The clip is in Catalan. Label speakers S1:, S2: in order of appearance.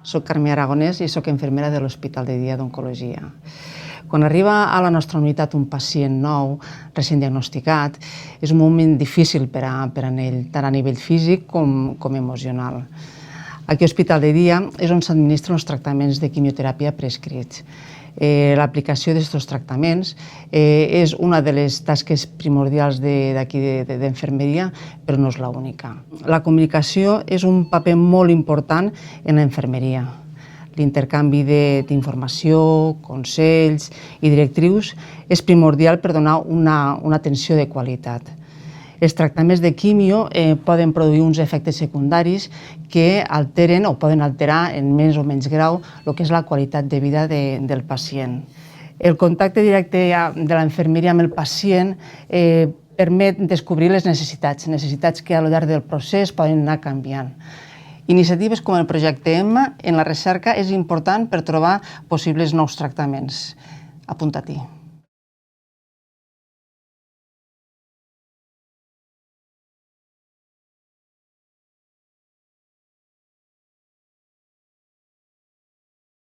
S1: Soc Carme Aragonès i soc infermera de l'Hospital de Dia d'Oncologia. Quan arriba a la nostra unitat un pacient nou, recent diagnosticat, és un moment difícil per a ell, tant a nivell físic com emocional. Aquí a l'Hospital de Dia és on s'administren els tractaments de quimioteràpia prescrits. L'aplicació d'aquests tractaments és una de les tasques primordials d'aquí d'infermeria, però no és l'única. La comunicació és un paper molt important en la infermeria. L'intercanvi d'informació, consells i directrius és primordial per donar una atenció de qualitat. Els tractaments de quimio poden produir uns efectes secundaris que alteren o poden alterar en més o menys grau el que és la qualitat de vida del pacient. El contacte directe de la infermeria amb el pacient permet descobrir les necessitats que al llarg del procés poden anar canviant. Iniciatives com el projecte EMMA en la recerca és important per trobar possibles nous tractaments. Apunta-t'hi.